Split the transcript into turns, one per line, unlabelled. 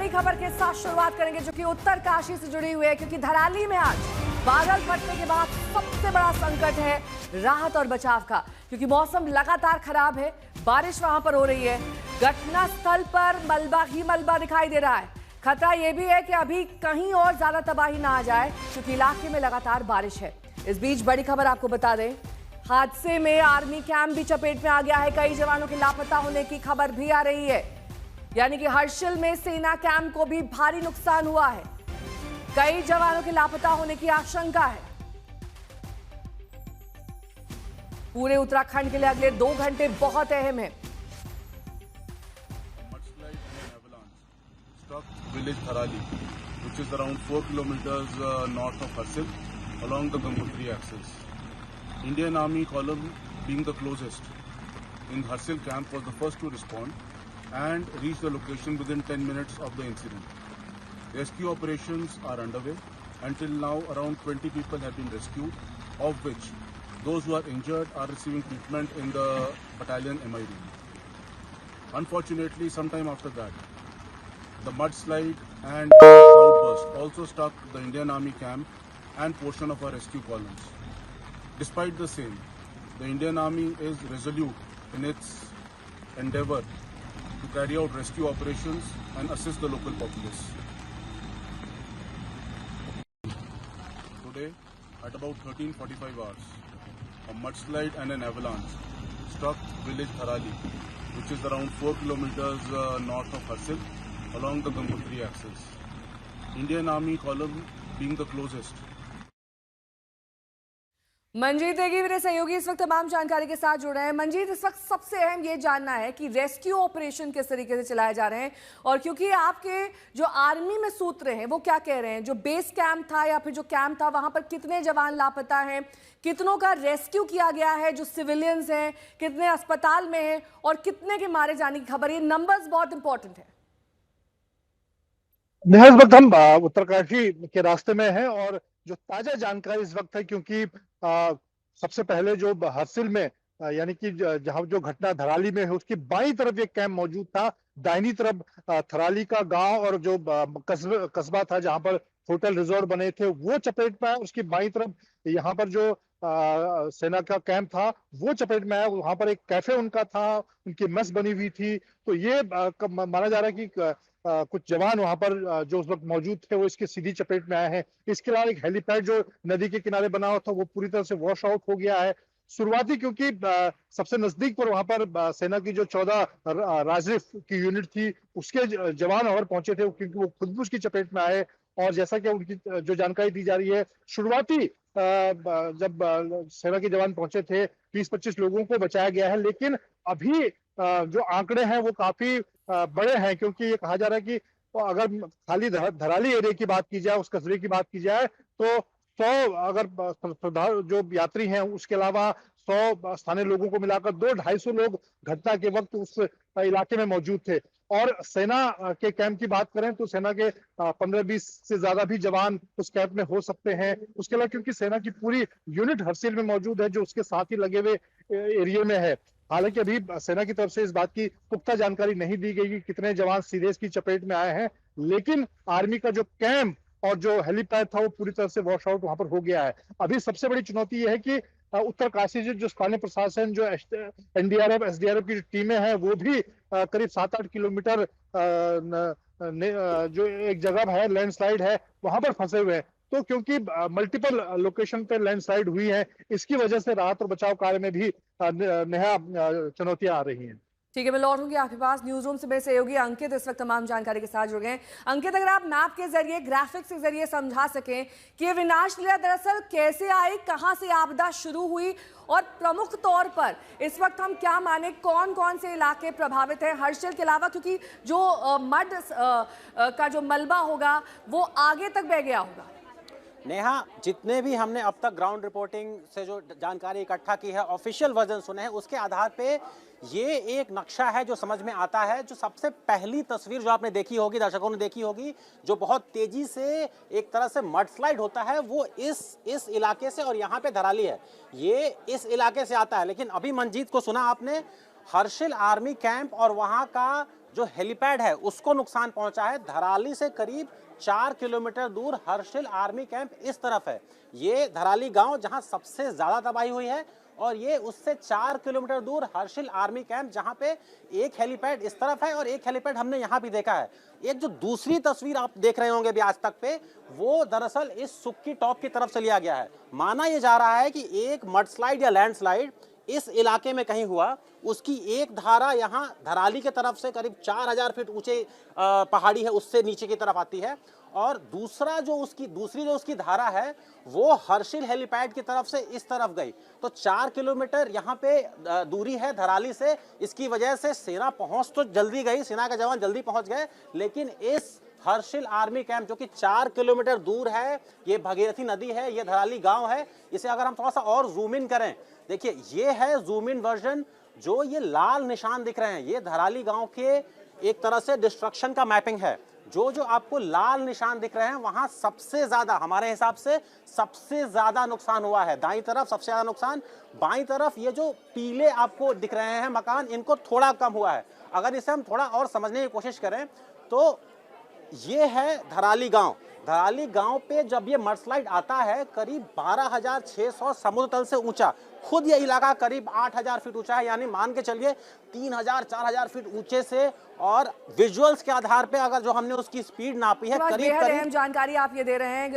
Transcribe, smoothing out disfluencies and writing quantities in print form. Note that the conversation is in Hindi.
बड़ी खबर के साथ शुरुआत करेंगे जो कि उत्तरकाशी से जुड़ी हुई है, क्योंकि धराली में आज बादल फटने के बाद सबसे बड़ा संकट है राहत और बचाव का, क्योंकि मौसम लगातार खराब है, बारिश वहां पर हो रही है। घटना स्थल पर मलबा ही मलबा दिखाई दे रहा है। खतरा यह भी है कि अभी कहीं और ज्यादा तबाही ना आ जाए, क्योंकि इलाके में लगातार बारिश है। इस बीच बड़ी खबर आपको बता दें, हादसे में आर्मी कैंप भी चपेट में आ गया है। कई जवानों के लापता होने की खबर भी आ रही है, यानी कि हर्षिल में सेना कैंप को भी भारी नुकसान हुआ है। कई जवानों के लापता होने की आशंका है। पूरे उत्तराखंड के लिए अगले 2 घंटे बहुत अहम है।
Village Tharali, which is around 4 kilometers north of Harsil, along the Gangotri axis. Indian Army column, being the closest in Harsil camp, was the first to respond and reach the location within 10 minutes of the incident. Rescue operations are underway. Until now, around 20 people have been rescued, of which those who are injured are receiving treatment in the battalion MI room. Unfortunately, sometime after that, the mudslide and cloudburst also struck the Indian Army camp and portion of our rescue columns. Despite the same, the Indian Army is resolute in its endeavor to carry out rescue operations and assist the local populace. Today, at about 13:45 hours, a mudslide and an avalanche struck village Tharali, which is around 4 kilometers north of Harsil, along the Gangotri axis. Indian Army column, being the closest.
Manjeet देगी मेरे सहयोगी इस वक्त तमाम जानकारी के साथ जुड़ रहे हैं। मंजीत, इस वक्त सबसे अहम ये जानना है कि रेस्क्यू ऑपरेशन किस तरीके से चलाए जा रहे हैं, और क्योंकि आपके जो आर्मी में सूत्र हैं वो क्या कह रहे हैं, जो बेस कैंप था या फिर जो कैंप था वहां पर कितने जवान लापता हैं, कितनों का रेस्क्यू किया गया है, जो सिविलियंस हैं कितने अस्पताल में हैं और कितने के मारे जाने की खबर, ये नंबर्स बहुत इंपॉर्टेंट है।
नेहा, इस वक्त हम उत्तरकाशी के रास्ते में हैं और जो ताजा जानकारी इस वक्त है, क्योंकि सबसे पहले जो हर्सिल में यानी कि जहां जो घटना धराली में है उसकी बाईं तरफ एक कैंप मौजूद था, दाहिनी तरफ थराली का गांव और जो कस्बा था जहां पर होटल रिजॉर्ट बने थे वो चपेट में आया। उसकी बाईं तरफ यहाँ पर जो सेना का कैंप था वो चपेट में आया। वहां पर एक कैफे उनका था, उनकी मेस बनी हुई थी। तो ये माना जा रहा है कि कुछ जवान वहां पर जो उस वक्त मौजूद थे वो इसके सीधी चपेट में आए हैं। इसके अलावा एक हेलीपैड जो नदी के किनारे बना हुआ था वो पूरी तरह से वॉश आउट हो गया है। शुरुआती, क्योंकि सबसे नजदीक पर वहां पर सेना की जो 14 राजरिफ की यूनिट थी उसके जवान और पहुंचे थे, क्योंकि वो खुद भी उसकी चपेट में आए। और जैसा कि उनकी जो जानकारी दी जा रही है, शुरुआती जब सेना के जवान पहुंचे थे 20-25 लोगों को बचाया गया है, लेकिन अभी जो आंकड़े हैं वो काफी बड़े हैं, क्योंकि ये कहा जा रहा है कि अगर खाली धराली एरिया की बात की जाए, उस कस्बे की बात की जाए, तो 100 अगर जो यात्री हैं उसके अलावा 100 स्थानीय लोगों को मिलाकर 200-250 लोग घटना के वक्त उस इलाके में मौजूद थे। और सेना के कैंप की बात करें तो सेना के 15-20 से ज्यादा भी जवान उस कैंप में हो सकते हैं। उसके अलावा क्योंकि सेना की पूरी यूनिट हर्सिल में मौजूद है जो उसके साथ ही लगे हुए एरिया में है। हालांकि अभी सेना की तरफ से इस बात की पुख्ता जानकारी नहीं दी गई कि कितने जवान सीधे इसकी चपेट में आए हैं, लेकिन आर्मी का जो कैंप और जो हेलीपैड था वो पूरी तरह से वॉश आउट वहां पर हो गया है। अभी सबसे बड़ी चुनौती यह है कि उत्तरकाशी जो स्थानीय प्रशासन, जो एनडीआरएफ एसडीआरएफ की टीमें हैं वो भी करीब 7-8 किलोमीटर जो एक जगह है लैंडस्लाइड है वहां पर फंसे हुए हैं। तो क्योंकि मल्टीपल लोकेशन पे लैंडस्लाइड हुई है, इसकी वजह से राहत और बचाव कार्य में भी नया चुनौतियां आ रही हैं।
ठीक है, मैं लौटूंगी आपके पास। न्यूज रूम से मेरे सहयोगी अंकित इस वक्त तमाम जानकारी के साथ जुड़ गए। अंकित, अगर आप मैप के जरिए, ग्राफिक्स के जरिए समझा सकें कि ये विनाश लीला दरअसल कैसे आई, कहां से आपदा शुरू हुई, और प्रमुख तौर पर इस वक्त हम क्या माने कौन कौन से इलाके प्रभावित हैं हर्षिल के अलावा, क्योंकि जो मड का जो मलबा होगा वो आगे तक बह गया होगा।
नेहा, जितने भी हमने अब तक ग्राउंड रिपोर्टिंग से जो जानकारी इकट्ठा की है, ऑफिशियल वर्जन सुने हैं, उसके आधार पे ये एक नक्शा है जो समझ में आता है। जो सबसे पहली तस्वीर जो आपने देखी होगी, दर्शकों ने देखी होगी, जो बहुत तेजी से एक तरह से मडस्लाइड होता है, वो इस इलाके से, और यहाँ पे धराली है, ये इस इलाके से आता है। लेकिन अभी मंजीत को सुना आपने, हर्षिल आर्मी कैंप और वहाँ का जो हेलीपैड है उसको नुकसान पहुंचा है। धराली से करीब 4 किलोमीटर दूर हर्षिल आर्मी कैंप इस तरफ है। ये धराली गांव जहां सबसे ज्यादा तबाही हुई है, और ये उससे 4 किलोमीटर दूर हर्षिल आर्मी कैंप जहां पे एक हेलीपैड इस तरफ है और एक हेलीपैड हमने यहां भी देखा है। एक जो दूसरी तस्वीर आप देख रहे होंगे भी आज तक पे, वो दरअसल इस सुक्की टॉप की तरफ से लिया गया है। माना यह जा रहा है कि एक मडस्लाइड या लैंडस्लाइड इस इलाके में कहीं हुआ, उसकी एक धारा यहाँ धराली के तरफ से करीब 4000 फीट ऊंचे पहाड़ी है उससे नीचे की तरफ आती है, और दूसरी जो उसकी धारा है वो हर्षिल हेलीपैड की तरफ से इस तरफ गई। तो 4 किलोमीटर यहाँ पे दूरी है धराली से। इसकी वजह से सेना पहुंच तो जल्दी गई, सेना के जवान जल्दी पहुंच गए, लेकिन इस हर्षिल आर्मी कैंप जो कि 4 किलोमीटर दूर है, ये भगीरथी नदी है, ये धराली गांव है। इसे अगर हम थोड़ा सा और जूम इन करें, देखिए ये है जूम इन वर्जन। जो ये लाल निशान दिख रहे हैं, ये धराली गांव के एक तरह से डिस्ट्रक्शन का मैपिंग है। जो आपको लाल निशान दिख रहे हैं, वहां सबसे ज्यादा, हमारे हिसाब से सबसे ज्यादा नुकसान हुआ है। दाईं तरफ सबसे ज्यादा नुकसान, बाईं तरफ ये जो पीले आपको दिख रहे हैं मकान, इनको थोड़ा कम हुआ है। अगर इसे हम थोड़ा और समझने की कोशिश करें तो ये है धराली गांव। धराली गांव पे जब ये मडस्लाइड आता है, करीब 12,600 समुद्र तल से ऊंचा, खुद ये इलाका करीब 8,000 फीट ऊंचा है, यानी मान के चलिए 3,000-4,000 फीट ऊंचे से। और विजुअल्स के आधार पे अगर जो हमने उसकी स्पीड नापी है, करीब
अहम जानकारी आप ये दे रहे हैं।